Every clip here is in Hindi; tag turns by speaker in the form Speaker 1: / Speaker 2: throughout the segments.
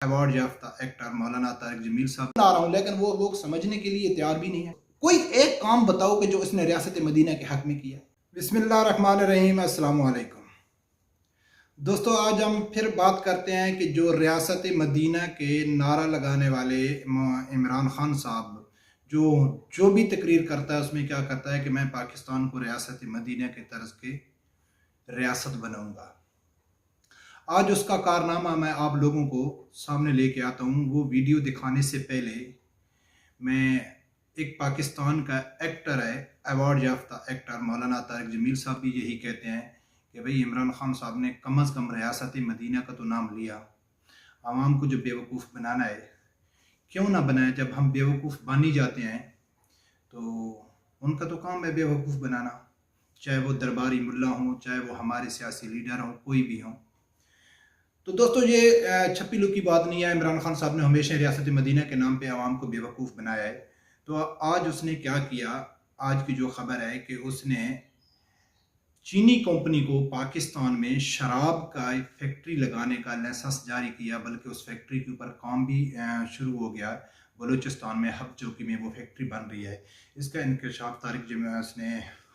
Speaker 1: अवार्ड याफ्ता एक्टर मौलाना तारिक जमील साहब आ रहा हूँ, लेकिन वो लोग समझने के लिए तैयार भी नहीं है। कोई एक काम बताओ कि जो इसने रियासत मदीना के हक में किया। बिस्मिल्लाहिर्रहमानिर्रहीम, अस्सलाम वालेकुम दोस्तों। आज हम फिर बात करते हैं कि जो रियासत मदीना के नारा लगाने वाले इमरान खान साहब जो जो भी तकरीर करता है उसमें क्या करता है कि मैं पाकिस्तान को रियासत मदीना के तर्ज के रियासत बनाऊंगा। आज उसका कारनामा मैं आप लोगों को सामने लेके आता हूँ। वो वीडियो दिखाने से पहले मैं एक पाकिस्तान का एक्टर है, अवार्ड याफ्ता एक्टर मौलाना तारिक जमील साहब भी यही कहते हैं कि भाई इमरान खान साहब ने कम अज़ कम रियासत मदीना का तो नाम लिया। आवाम को जो बेवकूफ़ बनाना है क्यों ना बनाए। जब हम बेवकूफ़ बन ही जाते हैं तो उनका तो काम है बेवकूफ़ बनाना, चाहे वो दरबारी मुल्ला हों, चाहे वो हमारे सियासी लीडर हों, कोई भी हों। तो दोस्तों ये छप्पी लुक्की बात नहीं है। इमरान खान साहब ने हमेशा रियासत मदीना के नाम पे आवाम को बेवकूफ़ बनाया है। तो आज उसने क्या किया, आज की जो खबर है कि उसने चीनी कंपनी को पाकिस्तान में शराब का एक फैक्ट्री लगाने का लाइसेंस जारी किया, बल्कि उस फैक्ट्री के ऊपर काम भी शुरू हो गया। बलूचिस्तान में हब चौकी में वो फैक्ट्री बन रही है। इसका इंकशाफ तारिक जमील उसने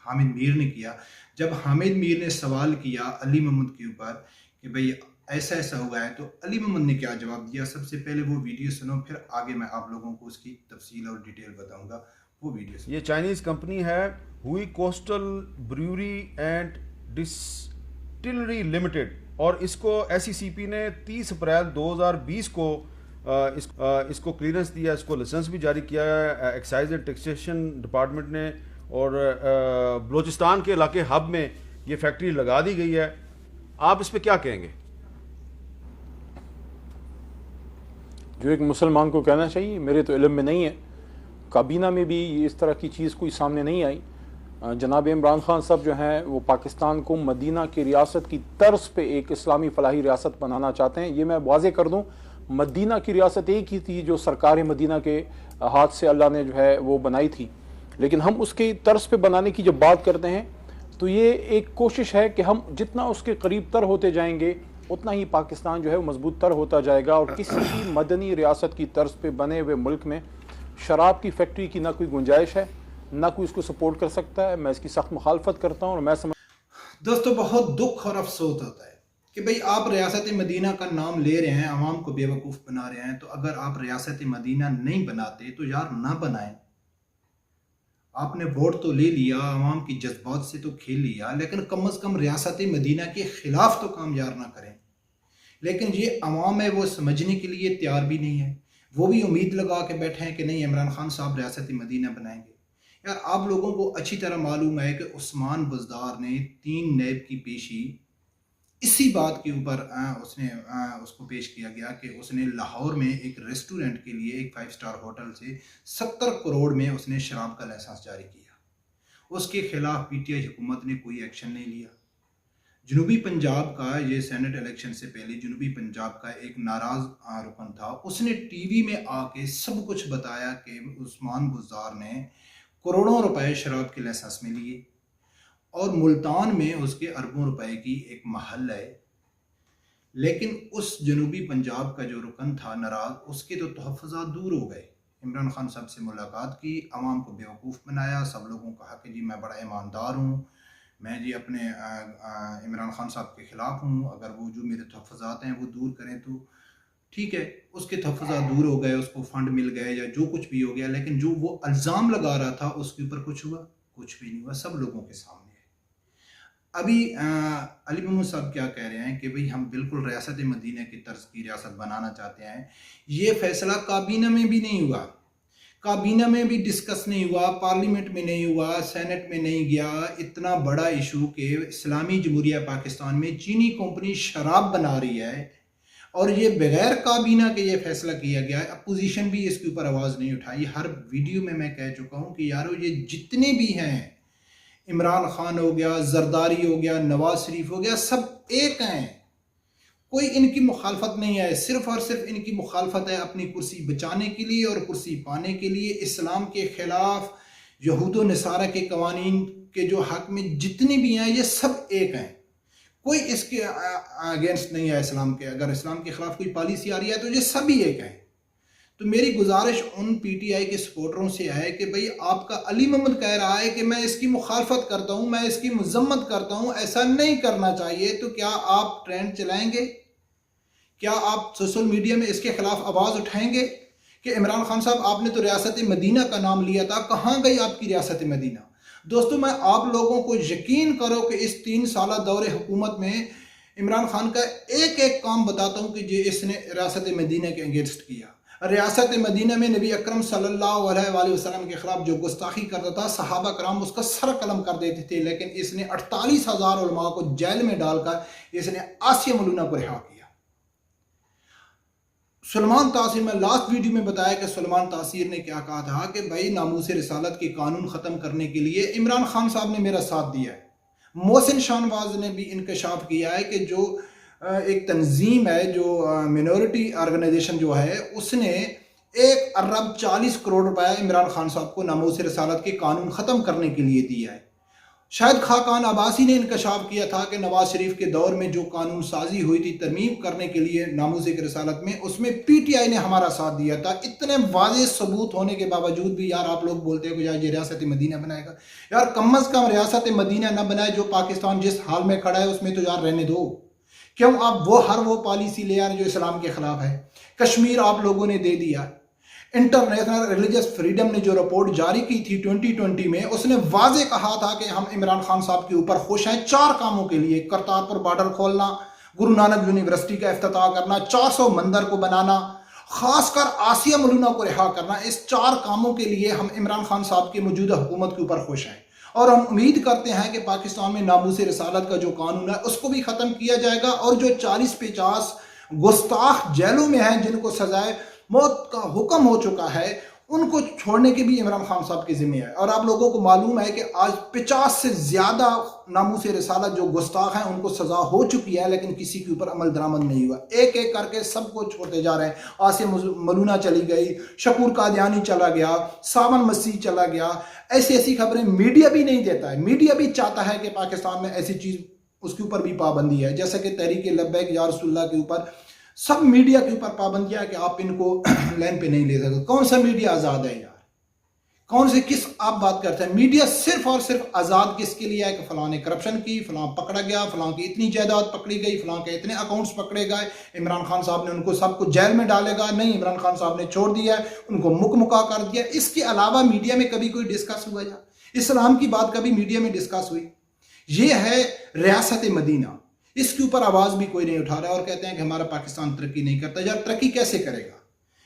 Speaker 1: हामिद मीर ने किया। जब हामिद मीर ने सवाल किया अली मोहम्मद के ऊपर कि भाई ऐसा ऐसा हुआ है, तो अली मोहम्मद ने क्या जवाब दिया। सबसे पहले वो वीडियो सुनो, फिर आगे मैं आप लोगों को उसकी तफसील और डिटेल बताऊंगा। वो वीडियो सुनो।
Speaker 2: ये चाइनीज़ कंपनी है हुई coastal brewery and distillery limited, और इसको एसईसीपी ने 30 अप्रैल 2020 को इसको क्लियरेंस दिया, इसको लाइसेंस भी जारी किया है एक्साइज एंड टैक्सेशन डिपार्टमेंट ने। और बलूचिस्तान के इलाके हब में ये फैक्ट्री लगा दी गई है। आप इस पर क्या कहेंगे?
Speaker 3: जो एक मुसलमान को कहना चाहिए, मेरे तो इल्म में नहीं है, काबीना में भी इस तरह की चीज़ कोई सामने नहीं आई। जनाब इमरान खान साहब जो हैं वो पाकिस्तान को मदीना की रियासत की तर्ज पे एक इस्लामी फलाही रियासत बनाना चाहते हैं। ये मैं वाज़े कर दूं, मदीना की रियासत एक ही थी जो सरकार मदीना के हाथ से अल्लाह ने जो है वो बनाई थी। लेकिन हम उसके तर्ज पे बनाने की जब बात करते हैं तो ये एक कोशिश है कि हम जितना उसके करीब तर होते जाएंगे उतना ही पाकिस्तान जो है वो मजबूत तर होता जाएगा। और किसी भी मदनी रियासत की तर्ज पे बने हुए मुल्क में शराब की फैक्ट्री की ना कोई गुंजाइश है, ना कोई इसको सपोर्ट कर सकता है। मैं इसकी सख्त मुखालफत करता हूँ। और मैं
Speaker 1: दोस्तों बहुत दुख और अफसोस होता है कि भाई आप रियासत मदीना का नाम ले रहे हैं, आवाम को बेवकूफ़ बना रहे हैं। तो अगर आप रियासत मदीना नहीं बनाते तो यार ना बनाएं। आपने वोट तो ले लिया, आवाम की जज्बात से तो खेल लिया, लेकिन कम अज़ कम रियासत मदीना के ख़िलाफ़ तो काम यार ना करें। लेकिन ये अवाम है वो समझने के लिए तैयार भी नहीं है। वो भी उम्मीद लगा के बैठे हैं कि नहीं इमरान खान साहब रियासत मदीना बनाएंगे। यार आप लोगों को अच्छी तरह मालूम है कि उस्मान बुज़दार ने 3 नैब की पेशी इसी बात के ऊपर उसको पेश किया गया कि उसने लाहौर में एक रेस्टोरेंट के लिए एक 5 स्टार होटल से 70 करोड़ में उसने शराब का लाइसेंस जारी किया। उसके खिलाफ पीटीआई हुकूमत ने कोई एक्शन नहीं लिया। जनूबी पंजाब का ये सेनेट इलेक्शन से पहले जनूबी पंजाब का एक नाराज रुकन था, उसने टीवी में आके सब कुछ बताया कि उस्मान बुज़दार ने करोड़ों रुपए शराब के लाइसेंस में लिए और मुल्तान में उसके अरबों रुपए की एक महल है। लेकिन उस जनूबी पंजाब का जो रुकन था नाराज, उसके तो तहफ़्फ़ुज़ात दूर हो गए। इमरान खान साहब से मुलाकात की, आवाम को बेवकूफ़ बनाया, सब लोगों को कहा कि जी मैं बड़ा ईमानदार हूँ, मैं जी अपने इमरान खान साहब के ख़िलाफ़ हूँ, अगर वो जो मेरे तहफ़्फ़ुज़ात हैं वो दूर करें तो ठीक है। उसके तहफ़्फ़ुज़ात दूर हो गए, उसको फ़ंड मिल गए या जो कुछ भी हो गया, लेकिन जो वो इल्ज़ाम लगा रहा था उसके ऊपर कुछ हुआ? कुछ भी नहीं हुआ, सब लोगों के सामने है। अभी अली मोहम्मद साहब क्या कह रहे हैं कि भाई हम बिल्कुल रियासत मदीना की तर्ज की रियासत बनाना चाहते हैं। ये फैसला काबीना में भी नहीं हुआ, काबीना में भी डिस्कस नहीं हुआ, पार्लियामेंट में नहीं हुआ, सेनेट में नहीं गया। इतना बड़ा इशू कि इस्लामी जमहूरिया पाकिस्तान में चीनी कंपनी शराब बना रही है और ये बगैर काबीना के ये फैसला किया गया है। अपोजिशन भी इसके ऊपर आवाज़ नहीं उठाई। हर वीडियो में मैं कह चुका हूँ कि यारो ये जितने भी हैं, इमरान खान हो गया, जरदारी हो गया, नवाज शरीफ हो गया, सब एक हैं। कोई इनकी मुखालफत नहीं है। सिर्फ और सिर्फ इनकी मुखालफत है अपनी कुर्सी बचाने के लिए और कुर्सी पाने के लिए। इस्लाम के खिलाफ, यहूद व नसारा के कवानीन के जो हक में जितने भी हैं, ये सब एक हैं। कोई इसके अगेंस्ट नहीं है इस्लाम के। अगर इस्लाम के खिलाफ कोई पॉलिसी आ रही है तो ये सभी एक है। तो मेरी गुजारिश उन पीटीआई के सपोर्टरों से है कि भाई आपका अली मोहम्मद कह रहा है कि मैं इसकी मुखालफत करता हूँ, मैं इसकी मजम्मत करता हूँ, ऐसा नहीं करना चाहिए। तो क्या आप ट्रेंड चलाएंगे? क्या आप सोशल मीडिया में इसके खिलाफ आवाज़ उठाएंगे कि इमरान खान साहब आपने तो रियासत मदीना का नाम लिया था, कहाँ गई आपकी रियासत मदीना? दोस्तों, मैं आप लोगों को यकीन करो कि इस 3 साल दौरे हुकूमत में इमरान खान का एक एक काम बताता हूँ कि जो इसने रियासत मदीना के अगेंस्ट किया। रियासत मदीना में नबी अकरम सल्लल्लाहु अलैहि वसल्लम के खिलाफ जो गुस्ताखी करता था, सहाबा कराम उसका सर कलम कर देते थे, लेकिन इसने 48,000 उलमा को जेल में डालकर इसने आसिया मौलूना को रिहा किया। सुलेमान तासीर, मैं लास्ट वीडियो में बताया कि सुलेमान तासीर ने क्या कहा था कि भाई नामूस रिसालत के कानून ख़त्म करने के लिए इमरान खान साहब ने मेरा साथ दिया है। मोहसिन शाहनवाज ने भी इंकशाफ किया है कि जो एक तंजीम है, जो मिनॉरिटी ऑर्गेनाइजेशन जो है, उसने 1 अरब 40 करोड़ रुपया इमरान खान साहब को नामूस रिसालत के कानून ख़त्म करने के लिए दिया है। शायद खाकान अब्बासी ने इंकशाफ किया था कि नवाज शरीफ के दौर में जो कानून साजी हुई थी तरमीम करने के लिए नामूस रिसालत में, उसमें पीटीआई ने हमारा साथ दिया था। इतने वाज़ेह सबूत होने के बावजूद भी यार आप लोग बोलते हो कि यार ये रियासत मदीना बनाएगा। यार कम अज़ कम रियासत मदीना न बनाए, जो पाकिस्तान जिस हाल में खड़ा है उसमें तो यार रहने दो। क्यों आप वो पॉलिसी ले आ रहे जो इस्लाम के खिलाफ है? कश्मीर आप लोगों ने दे दिया। इंटरनेशनल रिलीजियस फ्रीडम ने जो रिपोर्ट जारी की थी 2020 में, उसने वाजे कहा था कि हम इमरान खान साहब के ऊपर खुश हैं 4 कामों के लिए: करतारपुर बॉर्डर खोलना, गुरु नानक यूनिवर्सिटी का इफ्तिताह करना, 400 मंदिर को बनाना, खासकर आसिया मौलूना को रिहा करना। इस 4 कामों के लिए हम इमरान खान साहब की मौजूदा हुकूमत के ऊपर खुश हैं और हम उम्मीद करते हैं कि पाकिस्तान में नामूस रिसालत का जो कानून है उसको भी ख़त्म किया जाएगा और जो 40-50 गुस्ताख जेलों में हैं, जिनको सजाए मौत का हुक्म हो चुका है, उनको छोड़ने के भी इमरान खान साहब की जिम्मे है। और आप लोगों को मालूम है कि आज 50 से ज़्यादा नामूस रिसालत जो गुस्ताख हैं उनको सज़ा हो चुकी है, लेकिन किसी के ऊपर अमल दरामद नहीं हुआ। एक एक करके सबको छोड़ते जा रहे हैं। आसिया मौलूना चली गई, शकूर कादियानी चला गया, सावन मसीह चला गया। ऐसी ऐसी खबरें मीडिया भी नहीं देता है। मीडिया भी चाहता है कि पाकिस्तान में ऐसी चीज़, उसके ऊपर भी पाबंदी है, जैसे कि तहरीक लब्बैक या रसूलुल्लाह के ऊपर सब मीडिया के ऊपर पाबंदियां है कि आप इनको लाइन पे नहीं ले सकते। कौन सा मीडिया आज़ाद है यार? कौन से किस आप बात करते हैं? मीडिया सिर्फ और सिर्फ आज़ाद किसके लिए है कि फलां ने करप्शन की, फलां पकड़ा गया, फलां की इतनी जायदाद पकड़ी गई, फलां के इतने अकाउंट्स पकड़े गए, इमरान खान साहब ने उनको सबको जेल में डालेगा। नहीं, इमरान खान साहब ने छोड़ दिया है, उनको मुकमुका कर दिया। इसके अलावा मीडिया में कभी कोई डिस्कस हुआ या इस्लाम की बात कभी मीडिया में डिस्कस हुई? ये है रियासत मदीना, इसके ऊपर आवाज़ भी कोई नहीं उठा रहा और कहते हैं कि हमारा पाकिस्तान तरक्की नहीं करता। यार तरक्की कैसे करेगा?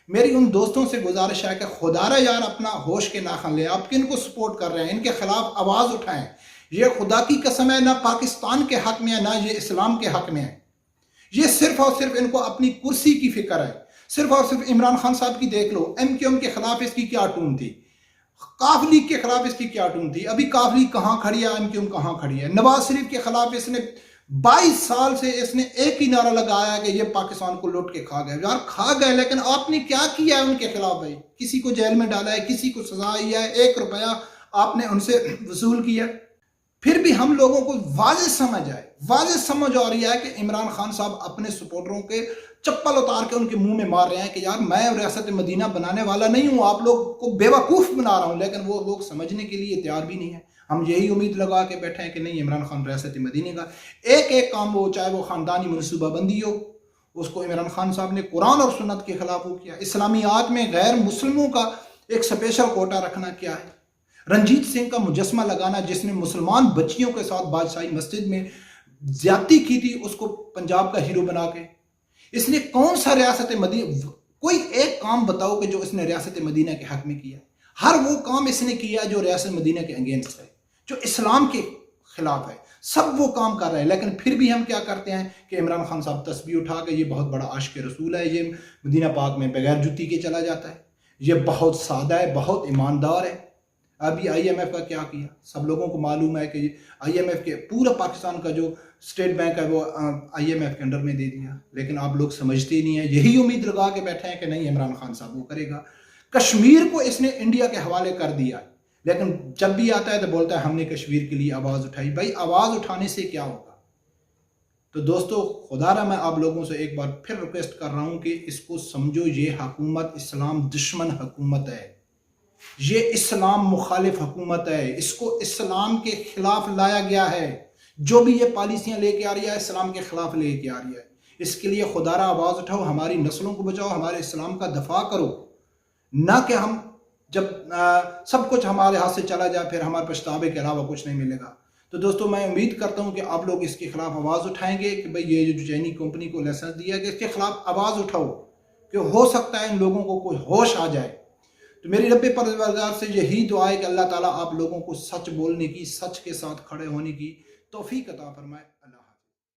Speaker 1: मेरी उन दोस्तों से गुजारिश है कि खुदारा यार अपना होश के नाखन ले। आप किन को सपोर्ट कर रहे हैं? इनके खिलाफ आवाज़ उठाएं। ये खुदा की कसम है, ना पाकिस्तान के हक में है, ना ये इस्लाम के हक में है। ये सिर्फ और सिर्फ इनको अपनी कुर्सी की फिक्र है। सिर्फ और सिर्फ इमरान खान साहब की देख लो, MQM के खिलाफ इसकी क्या टून थी, काफ लीग के खिलाफ इसकी क्या टून थी। अभी काफ लीग कहाँ खड़ी है, MQM कहाँ खड़ी है। नवाज शरीफ के खिलाफ इसने 22 साल से इसने एक ही नारा लगाया कि ये पाकिस्तान को लूट के खा गए। यार खा गए, लेकिन आपने क्या किया है उनके खिलाफ? भाई किसी को जेल में डाला है, किसी को सजा आई है, 1 रुपया आपने उनसे वसूल किया। फिर भी हम लोगों को वाज़ेह समझ आ रही है कि इमरान खान साहब अपने सपोर्टरों के चप्पल उतार के उनके मुंह में मार रहे हैं कि यार मैं रियासत मदीना बनाने वाला नहीं हूँ, आप लोग को बेवकूफ़ बना रहा हूँ। लेकिन वो लोग समझने के लिए तैयार भी नहीं है। हम यही उम्मीद लगा के बैठे हैं कि नहीं, इमरान खान रियासत मदीने का एक एक काम हो, चाहे वो ख़ानदानी मनसूबाबंदी हो, उसको इमरान खान साहब ने कुरान और सुन्नत के खिलाफ वो किया। इस्लामियात में गैर मुस्लिमों का एक स्पेशल कोटा रखना क्या है? रंजीत सिंह का मुजस्मा लगाना, जिसने मुसलमान बच्चियों के साथ बादशाही मस्जिद में ज्यादती की थी, उसको पंजाब का हीरो बना के इसने कौन सा रियासत मदीना, कोई एक काम बताओ कि जो इसने रियासत मदीना के हक में किया है? हर वो काम इसने किया जो रियासत मदीना के अगेंस्ट है, जो इस्लाम के खिलाफ है। सब वो काम कर रहे हैं, लेकिन फिर भी हम क्या करते हैं कि इमरान खान साहब तस्बीह उठा के ये बहुत बड़ा आशिक रसूल है, ये मदीना पाक में बगैर जुत्ती के चला जाता है, ये बहुत सादा है, बहुत ईमानदार है। अभी IMF का क्या किया? सब लोगों को मालूम है कि IMF के पूरा पाकिस्तान का जो स्टेट बैंक है वो IMF के अंडर में दे दिया, लेकिन आप लोग समझते ही नहीं है। यही उम्मीद लगा के बैठे हैं कि नहीं, इमरान खान साहब वो करेगा। कश्मीर को इसने इंडिया के हवाले कर दिया, लेकिन जब भी आता है तो बोलता है हमने कश्मीर के लिए आवाज़ उठाई। भाई आवाज़ उठाने से क्या होगा? तो दोस्तों खुदारा मैं आप लोगों से एक बार फिर रिक्वेस्ट कर रहा हूं कि इसको समझो, ये हुकूमत इस्लाम दुश्मन हुकूमत है, ये इस्लाम मुखालिफ हुकूमत है, इसको इस्लाम के खिलाफ लाया गया है। जो भी ये पॉलिसियां लेके आ रही है इस्लाम के खिलाफ लेके आ रही है। इसके लिए खुदारा आवाज उठाओ, हमारी नस्लों को बचाओ, हमारे इस्लाम का दफा करो, ना कि हम जब सब कुछ हमारे हाथ से चला जाए फिर हमारे पछतावे के अलावा कुछ नहीं मिलेगा। तो दोस्तों मैं उम्मीद करता हूं कि आप लोग इसके खिलाफ आवाज़ उठाएंगे कि भाई ये जो चीनी कंपनी को लाइसेंस दिया गया इसके खिलाफ आवाज़ उठाओ, कि हो सकता है इन लोगों को कोई होश आ जाए। तो मेरी रब्बे परवरदिगार से यही दुआ है कि अल्लाह ताला आप लोगों को सच बोलने की, सच के साथ खड़े होने की तौफीक अता फरमाए। अल्लाह।